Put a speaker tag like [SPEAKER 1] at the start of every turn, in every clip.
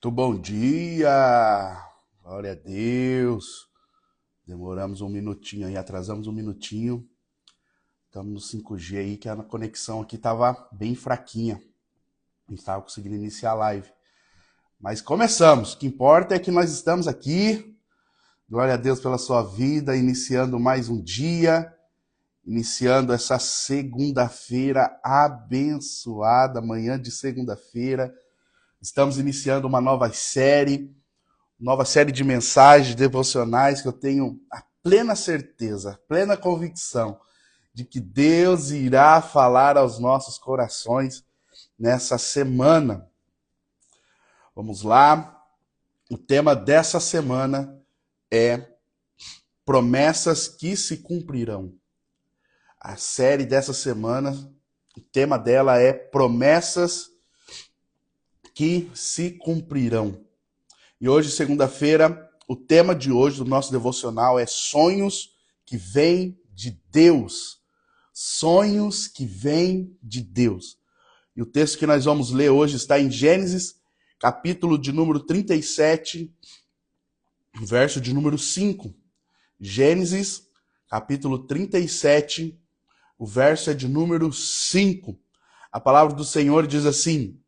[SPEAKER 1] Muito bom dia! Glória a Deus! Demoramos um minutinho aí, atrasamos um minutinho. Estamos no 5G aí, que a conexão aqui estava bem fraquinha. Não estava conseguindo iniciar a live. Mas começamos. O que importa é que nós estamos aqui. Glória a Deus pela sua vida, iniciando mais um dia. Iniciando essa segunda-feira abençoada, manhã de segunda-feira. Estamos iniciando uma nova série de mensagens devocionais que eu tenho a plena certeza, a plena convicção de que Deus irá falar aos nossos corações nessa semana. Vamos lá. O tema dessa semana é promessas que se cumprirão. A série dessa semana, o tema dela é promessas que se cumprirão. E hoje, segunda-feira, o tema de hoje do nosso devocional é sonhos que vêm de Deus. Sonhos que vêm de Deus. E o texto que nós vamos ler hoje está em Gênesis, capítulo de número 37, verso de número 5. Gênesis, capítulo 37, o verso é de número 5. A palavra do Senhor diz assim: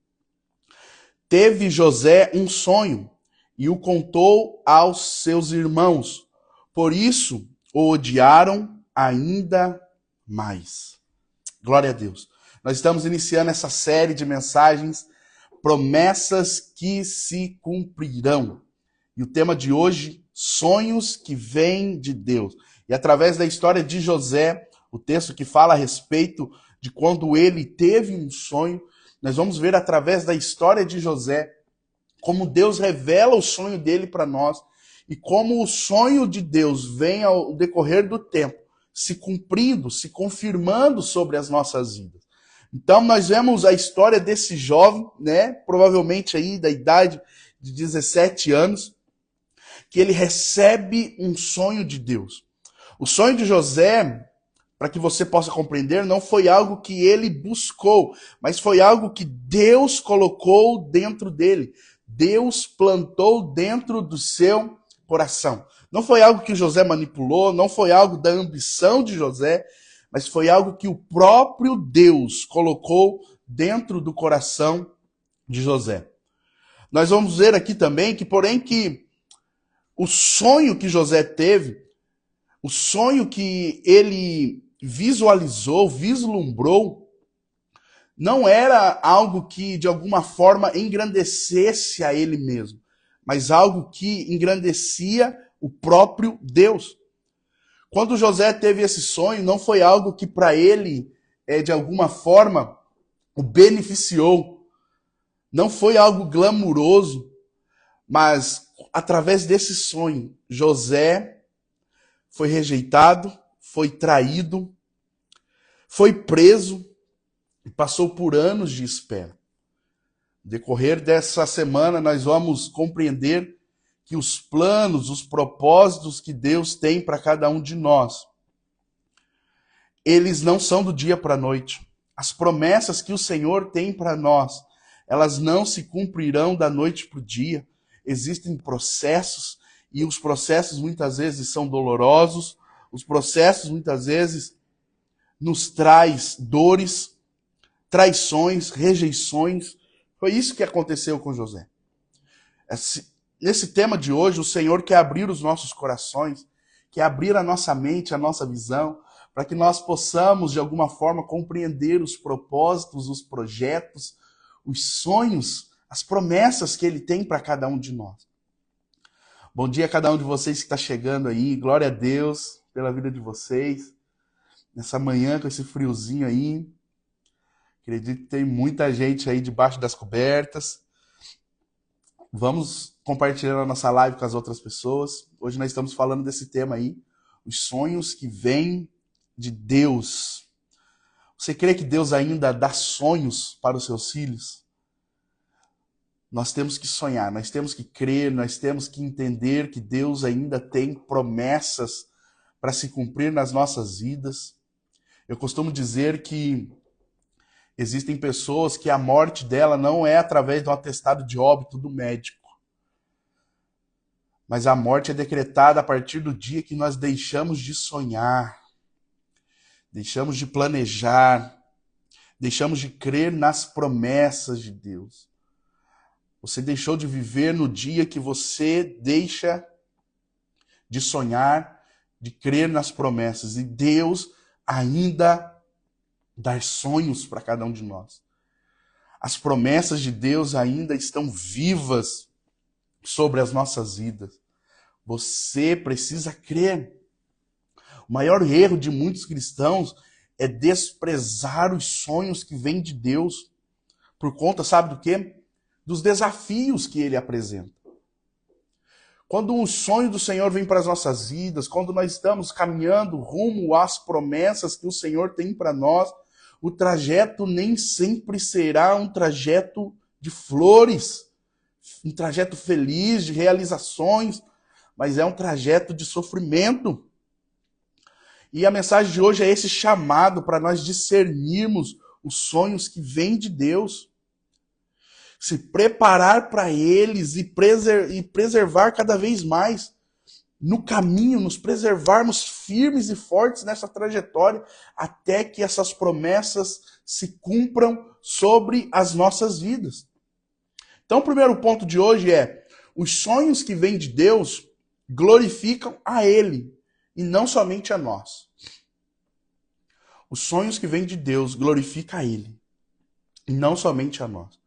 [SPEAKER 1] Teve José um sonho e o contou aos seus irmãos. Por isso o odiaram ainda mais. Glória a Deus. Nós estamos iniciando essa série de mensagens, promessas que se cumprirão. E o tema de hoje, sonhos que vêm de Deus. E através da história de José, o texto que fala a respeito de quando ele teve um sonho, nós vamos ver através da história de José como Deus revela o sonho dele para nós e como o sonho de Deus vem ao decorrer do tempo se cumprindo, se confirmando sobre as nossas vidas. Então nós vemos a história desse jovem, provavelmente aí da idade de 17 anos, que ele recebe um sonho de Deus. O sonho de José, para que você possa compreender, não foi algo que ele buscou, mas foi algo que Deus colocou dentro dele. Deus plantou dentro do seu coração. Não foi algo que José manipulou, não foi algo da ambição de José, mas foi algo que o próprio Deus colocou dentro do coração de José. Nós vamos ver aqui também que, porém, que o sonho que José teve, o sonho que ele visualizou, vislumbrou, não era algo que de alguma forma engrandecesse a ele mesmo, mas algo que engrandecia o próprio Deus. Quando José teve esse sonho, não foi algo que para ele, de alguma forma, o beneficiou. Não foi algo glamuroso, mas através desse sonho, José foi rejeitado, foi traído, foi preso e passou por anos de espera. No decorrer dessa semana, nós vamos compreender que os planos, os propósitos que Deus tem para cada um de nós, eles não são do dia para a noite. As promessas que o Senhor tem para nós, elas não se cumprirão da noite para o dia. Existem processos, e os processos muitas vezes são dolorosos, os processos muitas vezes nos traz dores, traições, rejeições. Foi isso que aconteceu com José. Nesse tema de hoje, o Senhor quer abrir os nossos corações, quer abrir a nossa mente, a nossa visão, para que nós possamos, de alguma forma, compreender os propósitos, os projetos, os sonhos, as promessas que Ele tem para cada um de nós. Bom dia a cada um de vocês que está chegando aí. Glória a Deus pela vida de vocês. Nessa manhã, com esse friozinho aí. Acredito que tem muita gente aí debaixo das cobertas. Vamos compartilhando a nossa live com as outras pessoas. Hoje nós estamos falando desse tema aí. Os sonhos que vêm de Deus. Você crê que Deus ainda dá sonhos para os seus filhos? Nós temos que sonhar, nós temos que crer, nós temos que entender que Deus ainda tem promessas para se cumprir nas nossas vidas. Eu costumo dizer que existem pessoas que a morte dela não é através do atestado de óbito do médico, Mas a morte é decretada a partir do dia que nós deixamos de sonhar, deixamos de planejar, deixamos de crer nas promessas de Deus. Você deixou de viver no dia que você deixa de sonhar, de crer nas promessas. E Deus ainda dá sonhos para cada um de nós. As promessas de Deus ainda estão vivas sobre as nossas vidas. Você precisa crer. O maior erro de muitos cristãos é desprezar os sonhos que vêm de Deus. Por conta, sabe do quê? Dos desafios que ele apresenta. Quando o sonho do Senhor vem para as nossas vidas, quando nós estamos caminhando rumo às promessas que o Senhor tem para nós, o trajeto nem sempre será um trajeto de flores, um trajeto feliz, de realizações, mas é um trajeto de sofrimento. E a mensagem de hoje é esse chamado para nós discernirmos os sonhos que vêm de Deus. Se preparar para eles e preservar cada vez mais no caminho, nos preservarmos firmes e fortes nessa trajetória até que essas promessas se cumpram sobre as nossas vidas. Então, o primeiro ponto de hoje é: os sonhos que vêm de Deus glorificam a Ele e não somente a nós. Os sonhos que vêm de Deus glorificam a Ele e não somente a nós.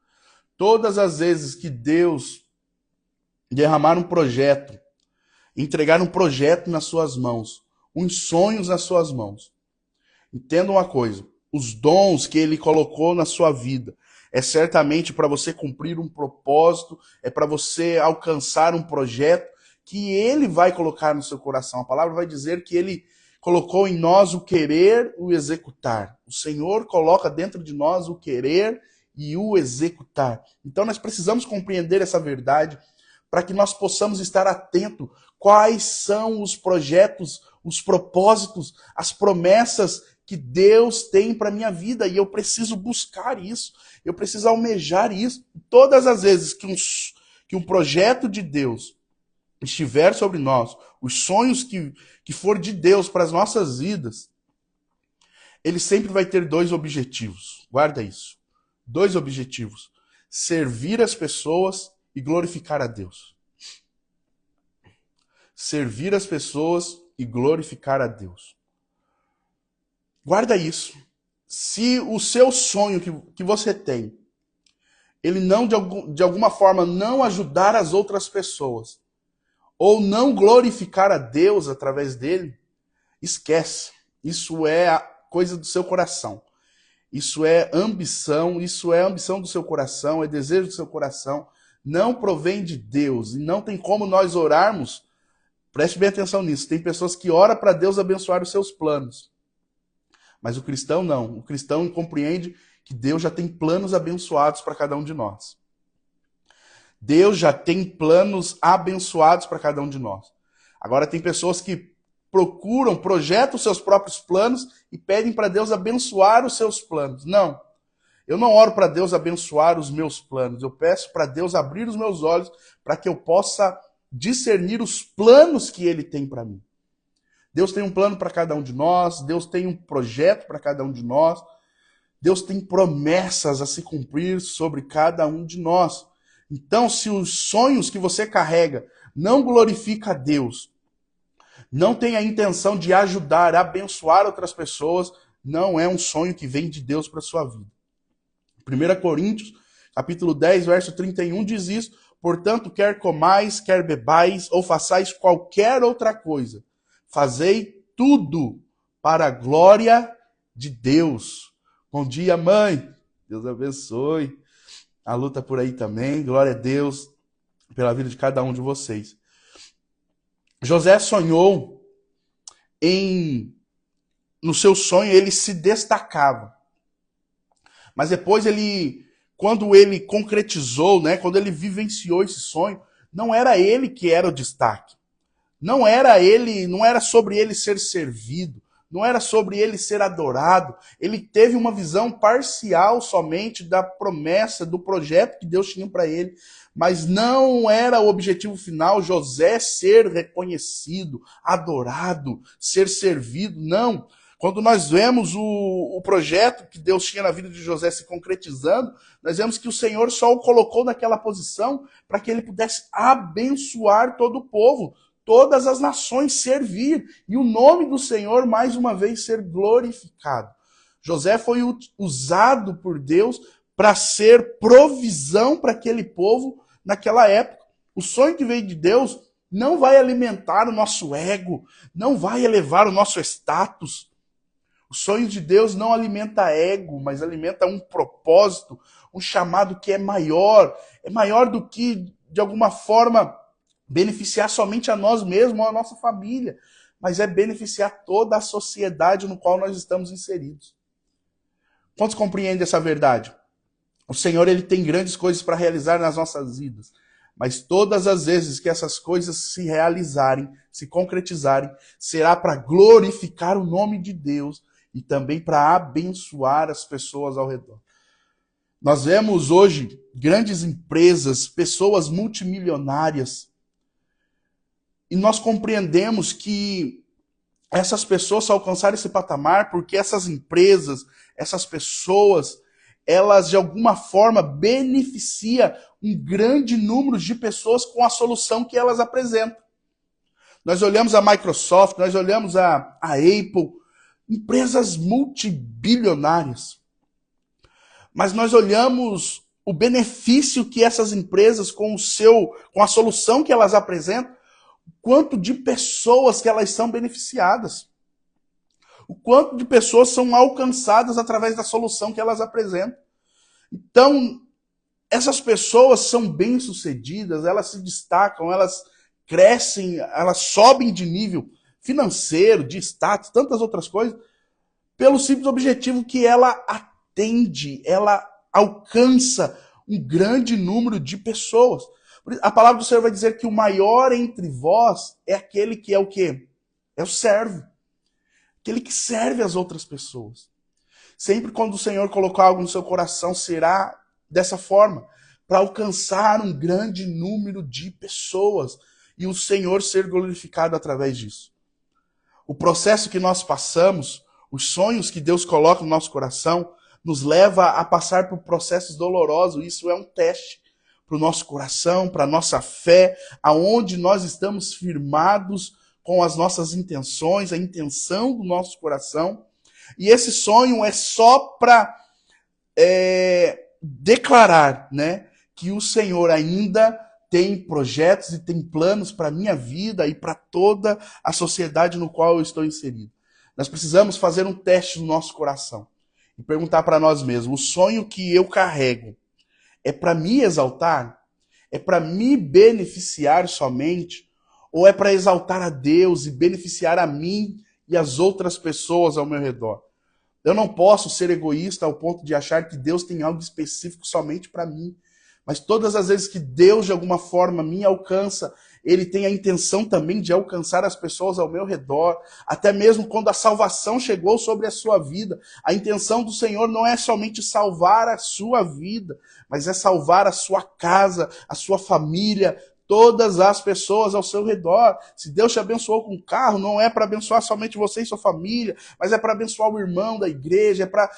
[SPEAKER 1] Todas as vezes que Deus derramar um projeto, entregar um projeto nas suas mãos, uns sonhos nas suas mãos, entenda uma coisa: os dons que Ele colocou na sua vida é certamente para você cumprir um propósito, é para você alcançar um projeto que Ele vai colocar no seu coração. A palavra vai dizer que Ele colocou em nós o querer e o executar. O Senhor coloca dentro de nós o querer e o executar. Então nós precisamos compreender essa verdade para que nós possamos estar atentos quais são os projetos, os propósitos, as promessas que Deus tem para a minha vida. E eu preciso buscar isso, eu preciso almejar isso. Todas as vezes que um projeto de Deus estiver sobre nós, os sonhos que for de Deus para as nossas vidas, ele sempre vai ter dois objetivos. Guarda isso. Dois objetivos: servir as pessoas e glorificar a Deus. Servir as pessoas e glorificar a Deus. Guarda isso. Se o seu sonho que você tem, ele não de alguma forma não ajudar as outras pessoas, ou não glorificar a Deus através dele, esquece. Isso é a coisa do seu coração. Isso é ambição do seu coração, é desejo do seu coração, não provém de Deus. E não tem como nós orarmos, preste bem atenção nisso, tem pessoas que oram para Deus abençoar os seus planos. Mas o cristão não, o cristão compreende que Deus já tem planos abençoados para cada um de nós. Deus já tem planos abençoados para cada um de nós. Agora tem pessoas que projetam os seus próprios planos e pedem para Deus abençoar os seus planos. Não, eu não oro para Deus abençoar os meus planos. Eu peço para Deus abrir os meus olhos para que eu possa discernir os planos que Ele tem para mim. Deus tem um plano para cada um de nós, Deus tem um projeto para cada um de nós, Deus tem promessas a se cumprir sobre cada um de nós. Então, se os sonhos que você carrega não glorificam a Deus, não tem a intenção de ajudar, abençoar outras pessoas, não é um sonho que vem de Deus para a sua vida. 1 Coríntios, capítulo 10, verso 31 diz isso: portanto, quer comais, quer bebais, ou façais qualquer outra coisa, fazei tudo para a glória de Deus. Bom dia, mãe. Deus abençoe. A luta por aí também. Glória a Deus pela vida de cada um de vocês. José sonhou no seu sonho ele se destacava. Mas depois quando ele concretizou, quando ele vivenciou esse sonho, não era ele que era o destaque. Não era sobre ele ser servido, não era sobre ele ser adorado. Ele teve uma visão parcial somente da promessa, do projeto que Deus tinha para ele. Mas não era o objetivo final José ser reconhecido, adorado, ser servido, não. Quando nós vemos o projeto que Deus tinha na vida de José se concretizando, nós vemos que o Senhor só o colocou naquela posição para que ele pudesse abençoar todo o povo, todas as nações servir, e o nome do Senhor mais uma vez ser glorificado. José foi usado por Deus para ser provisão para aquele povo naquela época. O sonho que veio de Deus não vai alimentar o nosso ego, não vai elevar o nosso status. O sonho de Deus não alimenta ego, mas alimenta um propósito, um chamado que é maior do que, de alguma forma, beneficiar somente a nós mesmos ou a nossa família, mas é beneficiar toda a sociedade no qual nós estamos inseridos. Quantos compreendem essa verdade? O Senhor, ele tem grandes coisas para realizar nas nossas vidas, mas todas as vezes que essas coisas se realizarem, se concretizarem, será para glorificar o nome de Deus e também para abençoar as pessoas ao redor. Nós vemos hoje grandes empresas, pessoas multimilionárias, e nós compreendemos que essas pessoas só alcançaram esse patamar porque essas empresas, essas pessoas, elas de alguma forma beneficiam um grande número de pessoas com a solução que elas apresentam. Nós olhamos a Microsoft, nós olhamos a Apple, empresas multibilionárias. Mas nós olhamos o benefício que essas empresas, com a solução que elas apresentam, quanto de pessoas que elas são beneficiadas. O quanto de pessoas são alcançadas através da solução que elas apresentam. Então, essas pessoas são bem-sucedidas, elas se destacam, elas crescem, elas sobem de nível financeiro, de status, tantas outras coisas, pelo simples objetivo que ela atende, ela alcança um grande número de pessoas. A palavra do Senhor vai dizer que o maior entre vós é aquele que é o quê? É o servo. Aquele que serve as outras pessoas. Sempre quando o Senhor colocar algo no seu coração, será dessa forma, para alcançar um grande número de pessoas e o Senhor ser glorificado através disso. O processo que nós passamos, os sonhos que Deus coloca no nosso coração, nos leva a passar por processos dolorosos. Isso é um teste para o nosso coração, para a nossa fé, aonde nós estamos firmados com as nossas intenções, a intenção do nosso coração. E esse sonho é só para declarar, né, que o Senhor ainda tem projetos e tem planos para a minha vida e para toda a sociedade no qual eu estou inserido. Nós precisamos fazer um teste no nosso coração e perguntar para nós mesmos, o sonho que eu carrego é para me exaltar? É para me beneficiar somente? Ou é para exaltar a Deus e beneficiar a mim e as outras pessoas ao meu redor? Eu não posso ser egoísta ao ponto de achar que Deus tem algo específico somente para mim. Mas todas as vezes que Deus, de alguma forma, me alcança, Ele tem a intenção também de alcançar as pessoas ao meu redor. Até mesmo quando a salvação chegou sobre a sua vida, a intenção do Senhor não é somente salvar a sua vida, mas é salvar a sua casa, a sua família, todas as pessoas ao seu redor. Se Deus te abençoou com um carro, não é para abençoar somente você e sua família, mas é para abençoar o irmão da igreja, é para,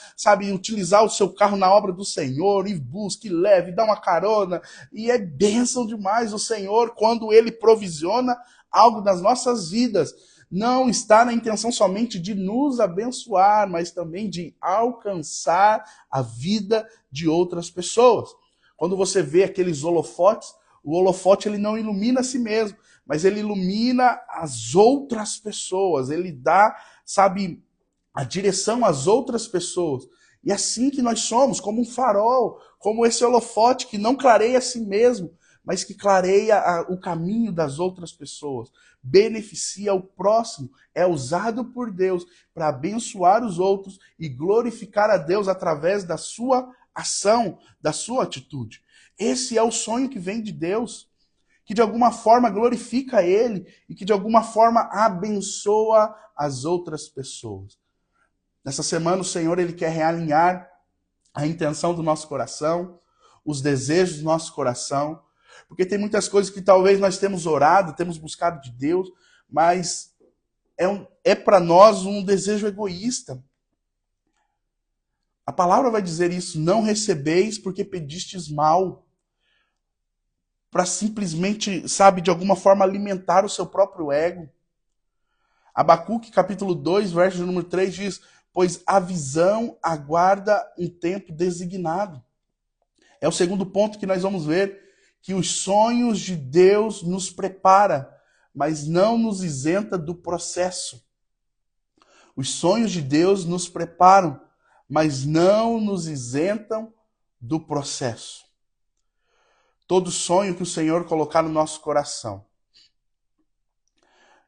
[SPEAKER 1] utilizar o seu carro na obra do Senhor, e busque, leve, dá uma carona, e é bênção demais o Senhor quando Ele provisiona algo nas nossas vidas. Não está na intenção somente de nos abençoar, mas também de alcançar a vida de outras pessoas. Quando você vê aqueles holofotes, o holofote ele não ilumina a si mesmo, mas ele ilumina as outras pessoas. Ele dá, a direção às outras pessoas. E é assim que nós somos, como um farol, como esse holofote que não clareia a si mesmo, mas que clareia o caminho das outras pessoas. Beneficia o próximo, é usado por Deus para abençoar os outros e glorificar a Deus através da sua ação, da sua atitude. Esse é o sonho que vem de Deus, que de alguma forma glorifica Ele e que de alguma forma abençoa as outras pessoas. Nessa semana o Senhor ele quer realinhar a intenção do nosso coração, os desejos do nosso coração, porque tem muitas coisas que talvez nós temos orado, temos buscado de Deus, mas é para nós um desejo egoísta. A palavra vai dizer isso: não recebeis porque pedistes mal, para simplesmente, sabe, de alguma forma alimentar o seu próprio ego. Abacuque, capítulo 2, verso número 3 diz: pois a visão aguarda um tempo designado. É o segundo ponto que nós vamos ver, que os sonhos de Deus nos prepara, mas não nos isenta do processo. Os sonhos de Deus nos preparam, mas não nos isentam do processo. Todo sonho que o Senhor colocar no nosso coração,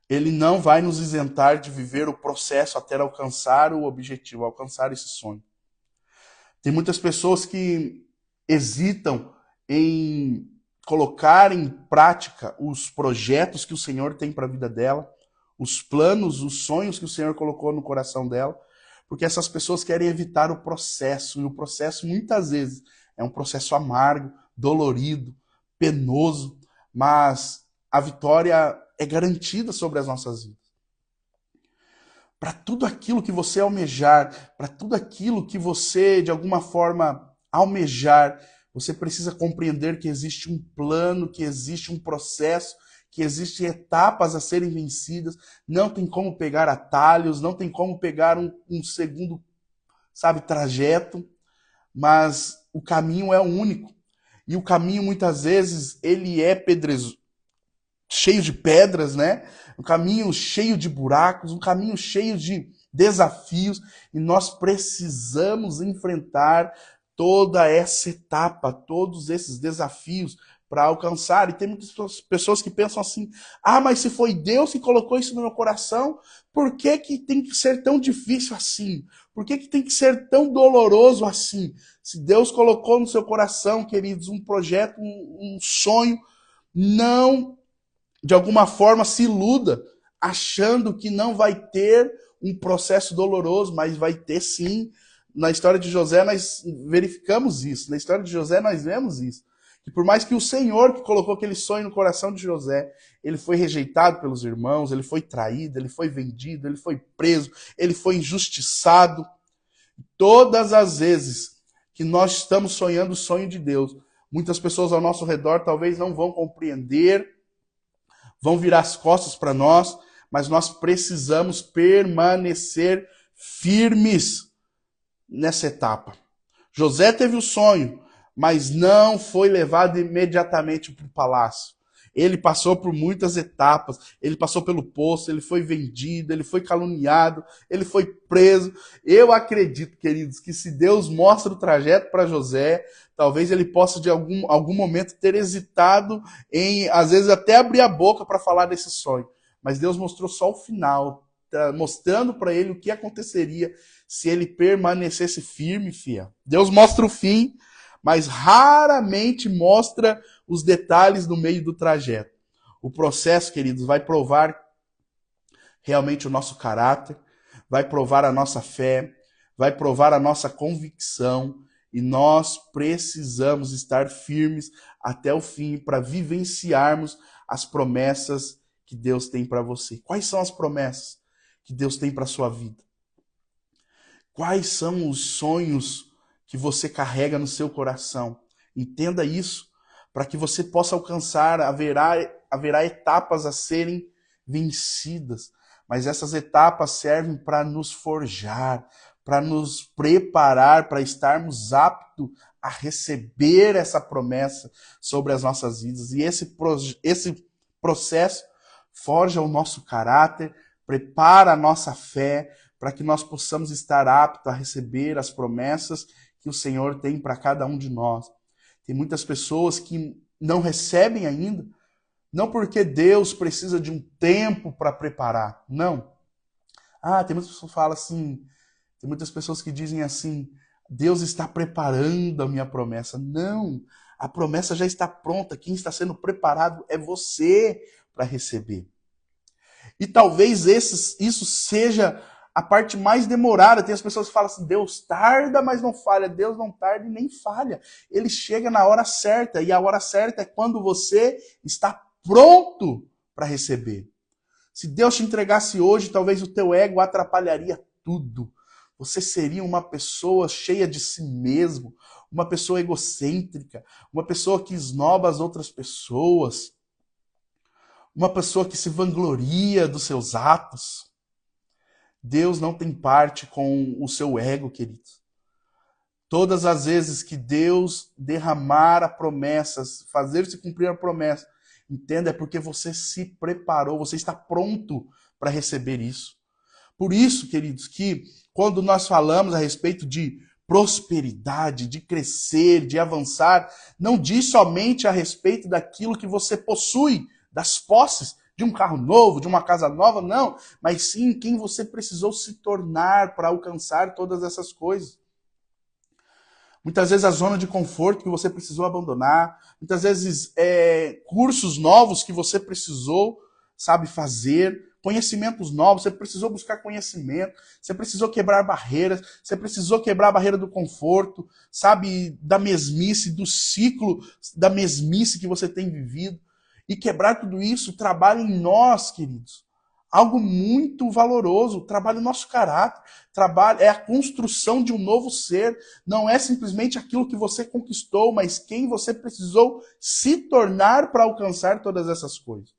[SPEAKER 1] Ele não vai nos isentar de viver o processo até alcançar o objetivo, alcançar esse sonho. Tem muitas pessoas que hesitam em colocar em prática os projetos que o Senhor tem para a vida dela, os planos, os sonhos que o Senhor colocou no coração dela, porque essas pessoas querem evitar o processo, e o processo muitas vezes é um processo amargo, dolorido, penoso, mas a vitória é garantida sobre as nossas vidas. Para tudo aquilo que você almejar, para tudo aquilo que você, de alguma forma, almejar, você precisa compreender que existe um plano, que existe um processo, que existem etapas a serem vencidas. Não tem como pegar atalhos, não tem como pegar um segundo, sabe, trajeto, mas o caminho é único. E o caminho, muitas vezes, ele é cheio de pedras, né? Um caminho cheio de buracos, um caminho cheio de desafios, e nós precisamos enfrentar toda essa etapa, todos esses desafios para alcançar. E tem muitas pessoas que pensam assim: ah, mas se foi Deus que colocou isso no meu coração, por que que tem que ser tão difícil assim? Por que que tem que ser tão doloroso assim? Se Deus colocou no seu coração, queridos, um projeto, um sonho, não de alguma forma se iluda, achando que não vai ter um processo doloroso, mas vai ter sim. Na história de José nós verificamos isso, na história de José nós vemos isso. Que por mais que o Senhor que colocou aquele sonho no coração de José, ele foi rejeitado pelos irmãos, ele foi traído, ele foi vendido, ele foi preso, ele foi injustiçado. Todas as vezes que nós estamos sonhando o sonho de Deus, muitas pessoas ao nosso redor talvez não vão compreender, vão virar as costas para nós, mas nós precisamos permanecer firmes nessa etapa. José teve o sonho, mas não foi levado imediatamente para o palácio. Ele passou por muitas etapas, ele passou pelo poço, ele foi vendido, ele foi caluniado, ele foi preso. Eu acredito, queridos, que se Deus mostra o trajeto para José, talvez ele possa de algum momento ter hesitado em, às vezes, até abrir a boca para falar desse sonho. Mas Deus mostrou só o final, mostrando para ele o que aconteceria se ele permanecesse firme e fiel. Deus mostra o fim, mas raramente mostra os detalhes no meio do trajeto. O processo, queridos, vai provar realmente o nosso caráter, vai provar a nossa fé, vai provar a nossa convicção, e nós precisamos estar firmes até o fim para vivenciarmos as promessas que Deus tem para você. Quais são as promessas que Deus tem para a sua vida? Quais são os sonhos que você carrega no seu coração? Entenda isso, para que você possa alcançar. Haverá etapas a serem vencidas, mas essas etapas servem para nos forjar, para nos preparar, para estarmos aptos a receber essa promessa sobre as nossas vidas. E esse processo forja o nosso caráter, prepara a nossa fé, para que nós possamos estar aptos a receber as promessas que o Senhor tem para cada um de nós. Tem muitas pessoas que não recebem ainda, não porque Deus precisa de um tempo para preparar, não. Tem muitas pessoas que falam assim, tem muitas pessoas que dizem assim: Deus está preparando a minha promessa. Não, A promessa já está pronta. Quem está sendo preparado é você para receber. E talvez isso seja a parte mais demorada. Tem as pessoas que falam assim, Deus tarda, mas não falha. Deus não tarda e nem falha. Ele chega na hora certa. E a hora certa é quando você está pronto para receber. Se Deus te entregasse hoje, talvez o teu ego atrapalharia tudo. Você seria uma pessoa cheia de si mesmo, uma pessoa egocêntrica, uma pessoa que esnoba as outras pessoas, uma pessoa que se vangloria dos seus atos. Deus não tem parte com o seu ego, querido. Todas as vezes que Deus derramar a promessa, fazer-se cumprir a promessa, entenda, é porque você se preparou, você está pronto para receber isso. Por isso, queridos, que quando nós falamos a respeito de prosperidade, de crescer, de avançar, não diz somente a respeito daquilo que você possui, das posses, de um carro novo, de uma casa nova, não, mas sim quem você precisou se tornar para alcançar todas essas coisas. Muitas vezes a zona de conforto que você precisou abandonar, muitas vezes cursos novos que você precisou, sabe, fazer, conhecimentos novos, você precisou buscar conhecimento, você precisou quebrar barreiras, você precisou quebrar a barreira do conforto, sabe, da mesmice, do ciclo da mesmice que você tem vivido. E quebrar tudo isso trabalha em nós, queridos. Algo muito valoroso, trabalha o nosso caráter, trabalha, é a construção de um novo ser, não é simplesmente aquilo que você conquistou, mas quem você precisou se tornar para alcançar todas essas coisas.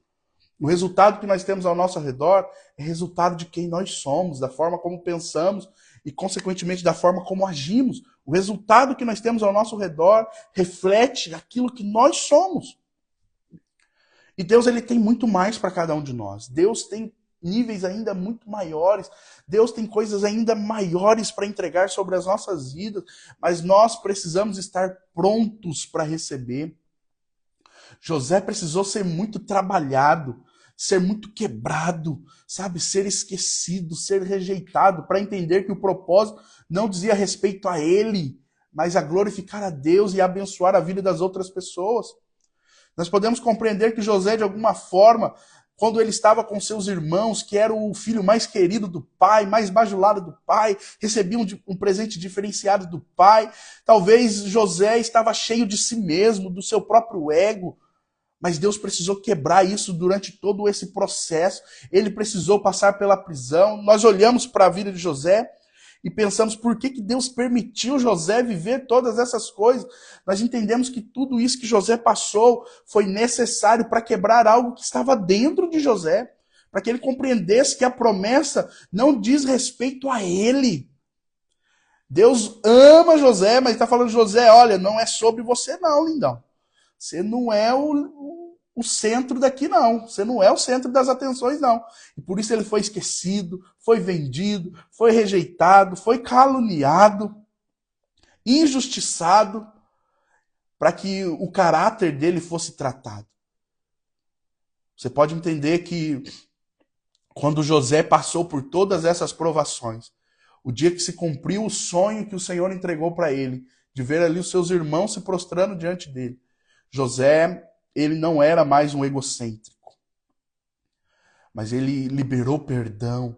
[SPEAKER 1] O resultado que nós temos ao nosso redor é resultado de quem nós somos, da forma como pensamos e, consequentemente, da forma como agimos. O resultado que nós temos ao nosso redor reflete aquilo que nós somos. E Deus, ele tem muito mais para cada um de nós. Deus tem níveis ainda muito maiores. Deus tem coisas ainda maiores para entregar sobre as nossas vidas, mas nós precisamos estar prontos para receber. José precisou ser muito trabalhado, ser muito quebrado, sabe, ser esquecido, ser rejeitado, para entender que o propósito não dizia respeito a ele, mas a glorificar a Deus e a abençoar a vida das outras pessoas. Nós podemos compreender que José, de alguma forma, quando ele estava com seus irmãos, que era o filho mais querido do pai, mais bajulado do pai, recebia um presente diferenciado do pai, talvez José estava cheio de si mesmo, do seu próprio ego, mas Deus precisou quebrar isso durante todo esse processo. Ele precisou passar pela prisão. Nós olhamos para a vida de José e pensamos por que Deus permitiu José viver todas essas coisas. Nós entendemos que tudo isso que José passou foi necessário para quebrar algo que estava dentro de José, para que ele compreendesse que a promessa não diz respeito a ele. Deus ama José, mas está falando, José, olha, não é sobre você não, lindão. Você não é o centro daqui, não. Você não é o centro das atenções, não. E por isso ele foi esquecido, foi vendido, foi rejeitado, foi caluniado, injustiçado, para que o caráter dele fosse tratado. Você pode entender que quando José passou por todas essas provações, o dia que se cumpriu o sonho que o Senhor entregou para ele, de ver ali os seus irmãos se prostrando diante dele, José, ele não era mais um egocêntrico, mas ele liberou perdão,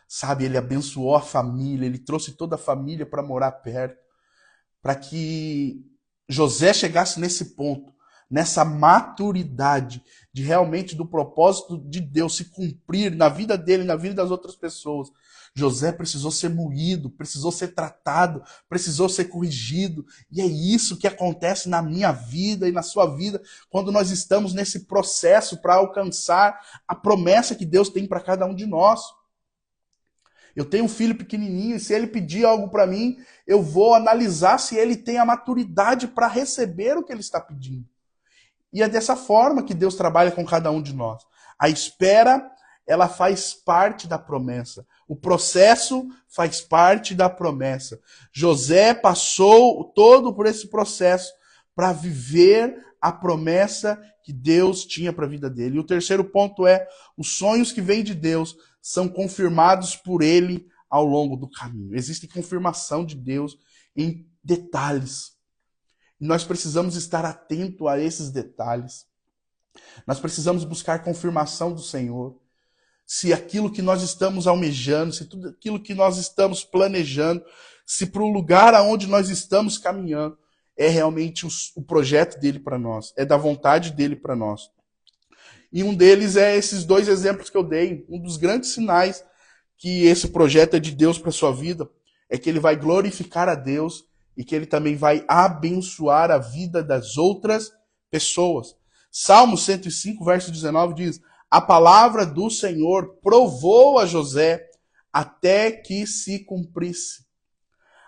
[SPEAKER 1] sabe? Ele abençoou a família, ele trouxe toda a família para morar perto, para que José chegasse nesse ponto, nessa maturidade de realmente do propósito de Deus se cumprir na vida dele, na vida das outras pessoas. José precisou ser moído, precisou ser tratado, precisou ser corrigido. E é isso que acontece na minha vida e na sua vida quando nós estamos nesse processo para alcançar a promessa que Deus tem para cada um de nós. Eu tenho um filho pequenininho e se ele pedir algo para mim, eu vou analisar se ele tem a maturidade para receber o que ele está pedindo. E é dessa forma que Deus trabalha com cada um de nós. A espera, ela faz parte da promessa. O processo faz parte da promessa. José passou todo por esse processo para viver a promessa que Deus tinha para a vida dele. E o terceiro ponto é, os sonhos que vêm de Deus são confirmados por ele ao longo do caminho. Existe confirmação de Deus em detalhes. E nós precisamos estar atento a esses detalhes. Nós precisamos buscar confirmação do Senhor. Se aquilo que nós estamos almejando, se tudo aquilo que nós estamos planejando, se para o lugar aonde nós estamos caminhando, é realmente o projeto dele para nós, é da vontade dele para nós. E um deles é esses dois exemplos que eu dei. Um dos grandes sinais que esse projeto é de Deus para sua vida é que ele vai glorificar a Deus e que ele também vai abençoar a vida das outras pessoas. Salmo 105, verso 19 diz: a palavra do Senhor provou a José até que se cumprisse.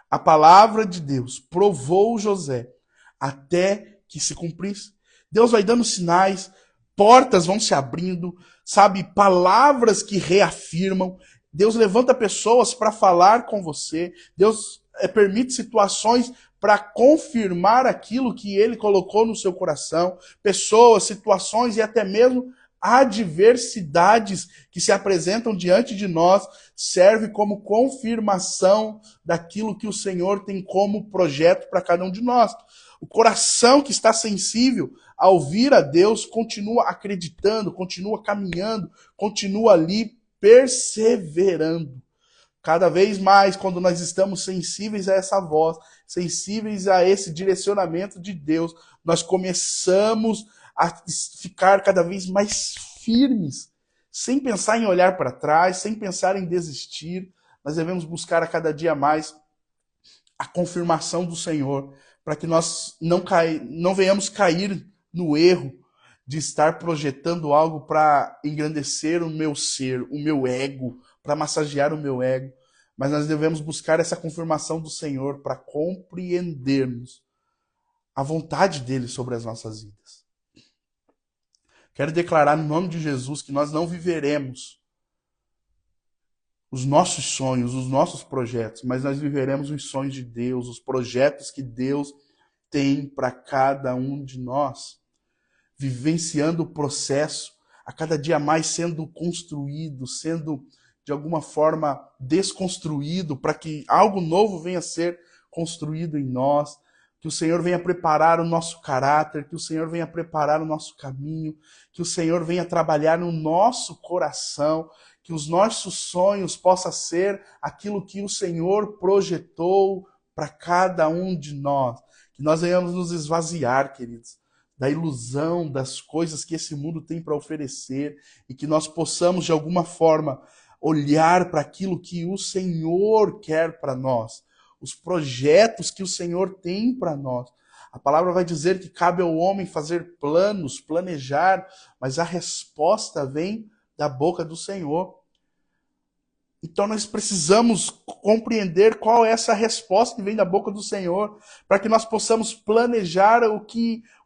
[SPEAKER 1] A palavra de Deus provou José até que se cumprisse. Deus vai dando sinais, portas vão se abrindo, sabe, palavras que reafirmam. Deus levanta pessoas para falar com você. Deus permite situações para confirmar aquilo que ele colocou no seu coração. Pessoas, situações e até mesmo adversidades que se apresentam diante de nós serve como confirmação daquilo que o Senhor tem como projeto para cada um de nós. O coração que está sensível a ouvir a Deus continua acreditando, continua caminhando, continua ali perseverando. Cada vez mais, quando nós estamos sensíveis a essa voz, sensíveis a esse direcionamento de Deus, nós começamos a ficar cada vez mais firmes, sem pensar em olhar para trás, sem pensar em desistir. Nós devemos buscar a cada dia mais a confirmação do Senhor, para que nós não venhamos cair no erro de estar projetando algo para engrandecer o meu ser, o meu ego, para massagear o meu ego. Mas nós devemos buscar essa confirmação do Senhor para compreendermos a vontade dele sobre as nossas vidas. Quero declarar no nome de Jesus que nós não viveremos os nossos sonhos, os nossos projetos, mas nós viveremos os sonhos de Deus, os projetos que Deus tem para cada um de nós, vivenciando o processo, a cada dia mais sendo construído, sendo de alguma forma desconstruído, para que algo novo venha a ser construído em nós, que o Senhor venha preparar o nosso caráter, que o Senhor venha preparar o nosso caminho, que o Senhor venha trabalhar no nosso coração, que os nossos sonhos possam ser aquilo que o Senhor projetou para cada um de nós. Que nós venhamos nos esvaziar, queridos, da ilusão das coisas que esse mundo tem para oferecer e que nós possamos, de alguma forma, olhar para aquilo que o Senhor quer para nós, os projetos que o Senhor tem para nós. A palavra vai dizer que cabe ao homem fazer planos, planejar, mas a resposta vem da boca do Senhor. Então nós precisamos compreender qual é essa resposta que vem da boca do Senhor, para que nós possamos planejar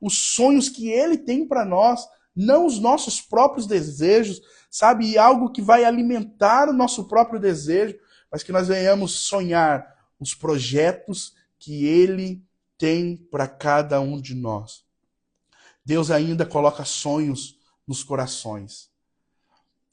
[SPEAKER 1] os sonhos que Ele tem para nós, não os nossos próprios desejos, sabe? E algo que vai alimentar o nosso próprio desejo, mas que nós venhamos sonhar os projetos que Ele tem para cada um de nós. Deus ainda coloca sonhos nos corações.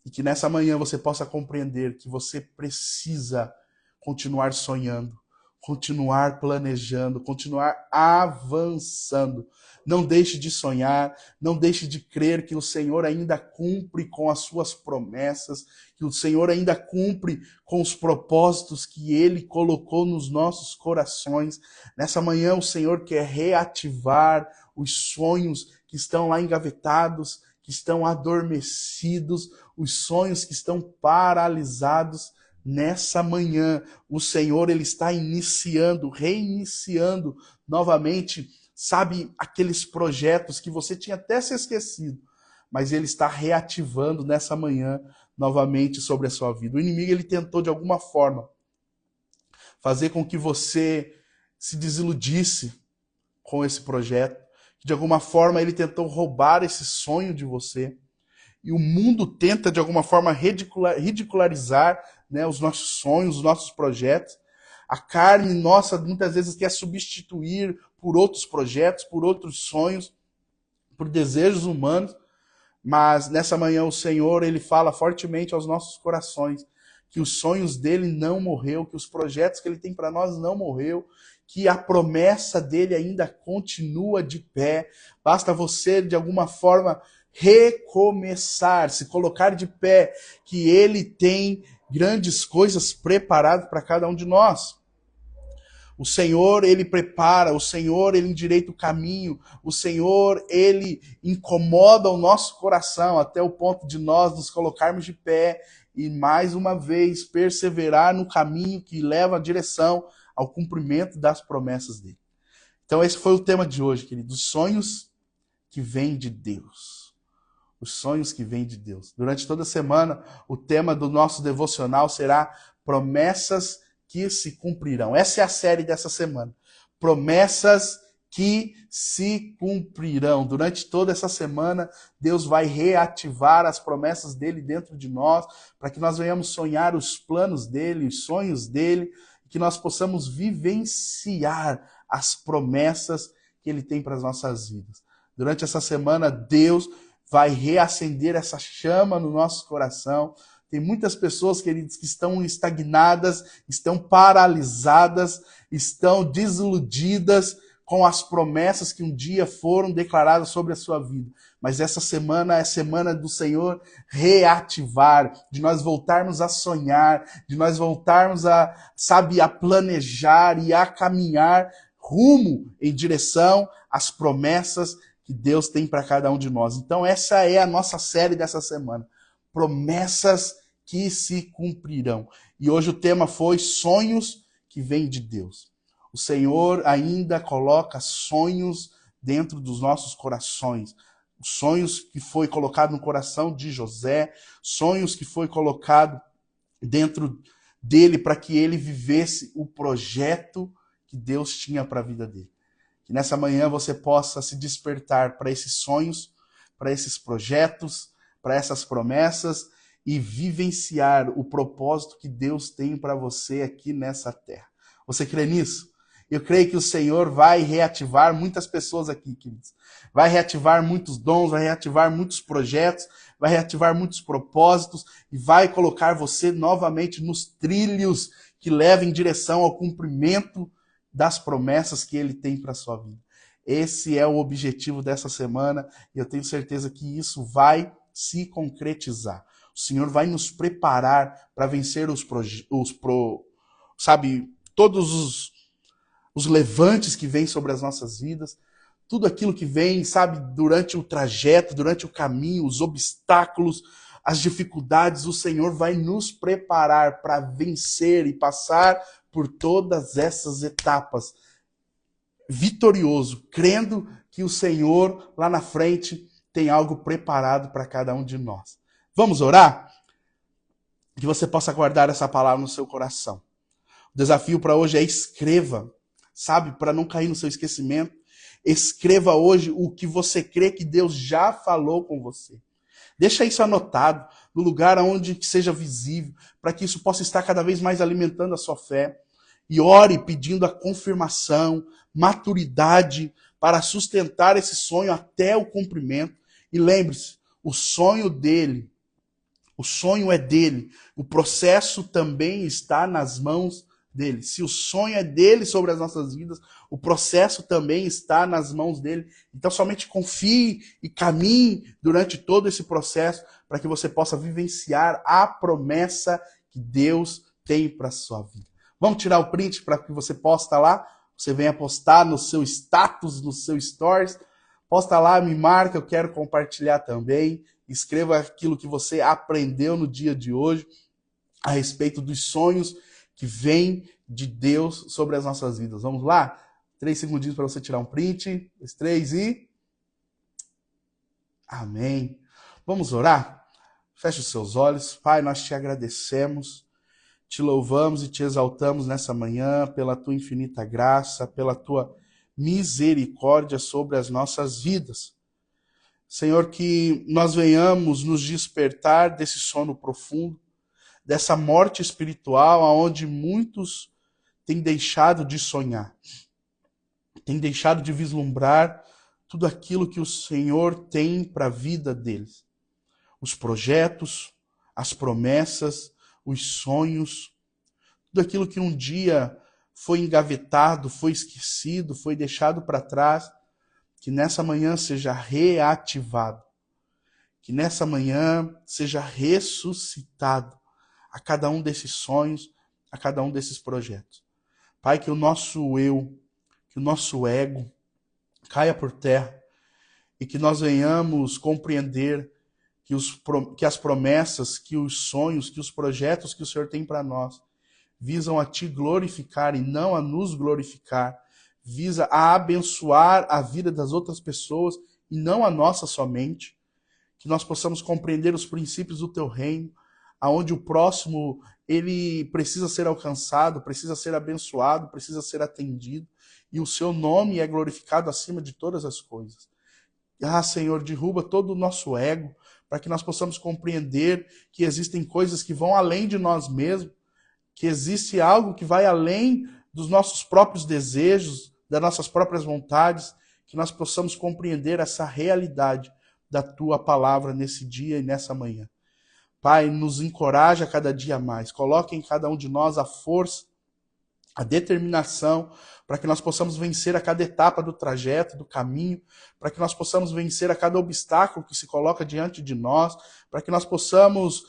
[SPEAKER 1] E que nessa manhã você possa compreender que você precisa continuar sonhando, continuar planejando, continuar avançando. Não deixe de sonhar, não deixe de crer que o Senhor ainda cumpre com as suas promessas, que o Senhor ainda cumpre com os propósitos que Ele colocou nos nossos corações. Nessa manhã o Senhor quer reativar os sonhos que estão lá engavetados, que estão adormecidos, os sonhos que estão paralisados. Nessa manhã, o Senhor ele está iniciando, reiniciando novamente, sabe, aqueles projetos que você tinha até se esquecido, mas ele está reativando nessa manhã novamente sobre a sua vida. O inimigo ele tentou de alguma forma fazer com que você se desiludisse com esse projeto, que de alguma forma ele tentou roubar esse sonho de você. E o mundo tenta, de alguma forma, ridicularizar, né, os nossos sonhos, os nossos projetos. A carne nossa, muitas vezes, quer substituir por outros projetos, por outros sonhos, por desejos humanos. Mas nessa manhã o Senhor, ele fala fortemente aos nossos corações que os sonhos dele não morreu, que os projetos que ele tem para nós não morreu, que a promessa dele ainda continua de pé. Basta você, de alguma forma, recomeçar, se colocar de pé, que ele tem grandes coisas preparadas para cada um de nós. O Senhor, ele prepara, o Senhor, ele endireita o caminho, o Senhor, ele incomoda o nosso coração até o ponto de nós nos colocarmos de pé e, mais uma vez, perseverar no caminho que leva a direção ao cumprimento das promessas dele. Então esse foi o tema de hoje, querido, os sonhos que vêm de Deus. Os sonhos que vêm de Deus. Durante toda a semana, o tema do nosso devocional será promessas que se cumprirão. Essa é a série dessa semana. Promessas que se cumprirão. Durante toda essa semana, Deus vai reativar as promessas dele dentro de nós, para que nós venhamos sonhar os planos dele, os sonhos dele, que nós possamos vivenciar as promessas que ele tem para as nossas vidas. Durante essa semana, Deus vai reacender essa chama no nosso coração. Tem muitas pessoas, queridos, que estão estagnadas, estão paralisadas, estão desiludidas com as promessas que um dia foram declaradas sobre a sua vida. Mas essa semana é semana do Senhor reativar, de nós voltarmos a sonhar, de nós voltarmos a planejar e a caminhar rumo em direção às promessas que Deus tem para cada um de nós. Então essa é a nossa série dessa semana. Promessas que se cumprirão. E hoje o tema foi sonhos que vêm de Deus. O Senhor ainda coloca sonhos dentro dos nossos corações. Sonhos que foi colocado no coração de José, sonhos que foi colocado dentro dele para que ele vivesse o projeto que Deus tinha para a vida dele. Que nessa manhã você possa se despertar para esses sonhos, para esses projetos, para essas promessas e vivenciar o propósito que Deus tem para você aqui nessa terra. Você crê nisso? Eu creio que o Senhor vai reativar muitas pessoas aqui, queridos. Vai reativar muitos dons, vai reativar muitos projetos, vai reativar muitos propósitos e vai colocar você novamente nos trilhos que levam em direção ao cumprimento das promessas que Ele tem para a sua vida. Esse é o objetivo dessa semana e eu tenho certeza que isso vai se concretizar. O Senhor vai nos preparar para vencer todos os levantes que vêm sobre as nossas vidas, tudo aquilo que vem, durante o trajeto, durante o caminho, os obstáculos, as dificuldades, o Senhor vai nos preparar para vencer e passar por todas essas etapas vitorioso, crendo que o Senhor lá na frente tem algo preparado para cada um de nós. Vamos orar? Que você possa guardar essa palavra no seu coração. O desafio para hoje é escreva, para não cair no seu esquecimento. Escreva hoje o que você crê que Deus já falou com você. Deixa isso anotado no lugar onde seja visível, para que isso possa estar cada vez mais alimentando a sua fé. E ore pedindo a confirmação, maturidade para sustentar esse sonho até o cumprimento. E lembre-se, o sonho é dele. O processo também está nas mãos dele. Se o sonho é dele sobre as nossas vidas, o processo também está nas mãos dele. Então somente confie e caminhe durante todo esse processo para que você possa vivenciar a promessa que Deus tem para a sua vida. Vamos tirar o print para que você posta lá. Você venha postar no seu status, no seu stories. Posta lá, me marca, eu quero compartilhar também. Escreva aquilo que você aprendeu no dia de hoje a respeito dos sonhos que vêm de Deus sobre as nossas vidas. Vamos lá? 3 segundinhos para você tirar um print. 3 e... Amém. Vamos orar? Feche os seus olhos. Pai, nós te agradecemos, te louvamos e te exaltamos nessa manhã pela tua infinita graça, pela tua misericórdia sobre as nossas vidas. Senhor, que nós venhamos nos despertar desse sono profundo, dessa morte espiritual, onde muitos têm deixado de sonhar, têm deixado de vislumbrar tudo aquilo que o Senhor tem para a vida deles. Os projetos, as promessas, os sonhos, tudo aquilo que um dia foi engavetado, foi esquecido, foi deixado para trás, que nessa manhã seja reativado, que nessa manhã seja ressuscitado a cada um desses sonhos, a cada um desses projetos. Pai, que o nosso eu, que o nosso ego caia por terra e que nós venhamos compreender que as promessas, que os sonhos, que os projetos que o Senhor tem para nós visam a Te glorificar e não a nos glorificar, visa a abençoar a vida das outras pessoas e não a nossa somente, que nós possamos compreender os princípios do Teu reino, aonde o próximo ele precisa ser alcançado, precisa ser abençoado, precisa ser atendido, e o Seu nome é glorificado acima de todas as coisas. Senhor, derruba todo o nosso ego, para que nós possamos compreender que existem coisas que vão além de nós mesmos, que existe algo que vai além dos nossos próprios desejos, das nossas próprias vontades, que nós possamos compreender essa realidade da Tua palavra nesse dia e nessa manhã. Pai, nos encoraja cada dia mais, coloque em cada um de nós a força, a determinação, para que nós possamos vencer a cada etapa do trajeto, do caminho, para que nós possamos vencer a cada obstáculo que se coloca diante de nós, para que nós possamos,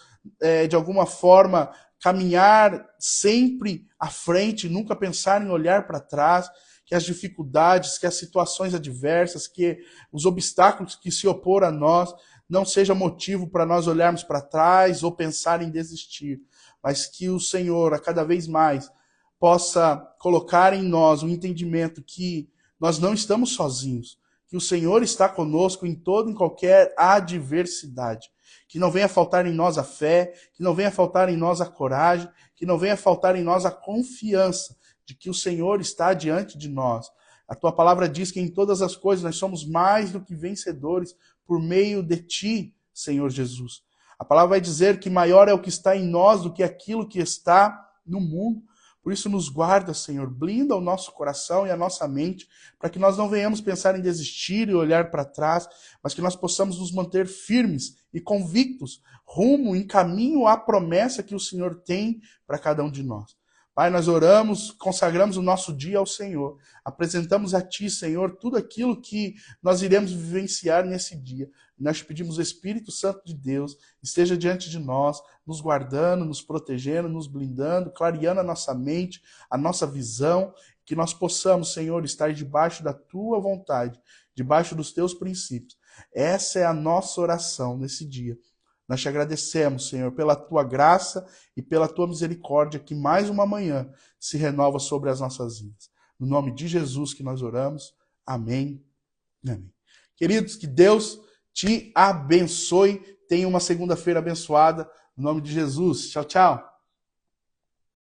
[SPEAKER 1] de alguma forma, caminhar sempre à frente, nunca pensar em olhar para trás, que as dificuldades, que as situações adversas, que os obstáculos que se opor a nós não seja motivo para nós olharmos para trás ou pensar em desistir, mas que o Senhor, a cada vez mais, possa colocar em nós o entendimento que nós não estamos sozinhos, que o Senhor está conosco em toda e qualquer adversidade, que não venha faltar em nós a fé, que não venha faltar em nós a coragem, que não venha faltar em nós a confiança de que o Senhor está diante de nós. A Tua palavra diz que em todas as coisas nós somos mais do que vencedores por meio de Ti, Senhor Jesus. A palavra vai dizer que maior é o que está em nós do que aquilo que está no mundo. Por isso nos guarda, Senhor, blinda o nosso coração e a nossa mente, para que nós não venhamos pensar em desistir e olhar para trás, mas que nós possamos nos manter firmes e convictos, rumo, em caminho à promessa que o Senhor tem para cada um de nós. Pai, nós oramos, consagramos o nosso dia ao Senhor, apresentamos a Ti, Senhor, tudo aquilo que nós iremos vivenciar nesse dia. Nós pedimos o Espírito Santo de Deus esteja diante de nós, nos guardando, nos protegendo, nos blindando, clareando a nossa mente, a nossa visão, que nós possamos, Senhor, estar debaixo da Tua vontade, debaixo dos Teus princípios. Essa é a nossa oração nesse dia. Nós Te agradecemos, Senhor, pela Tua graça e pela Tua misericórdia, que mais uma manhã se renova sobre as nossas vidas. No nome de Jesus que nós oramos. Amém. Amém. Queridos, que Deus te abençoe. Tenha uma segunda-feira abençoada. No nome de Jesus. Tchau, tchau.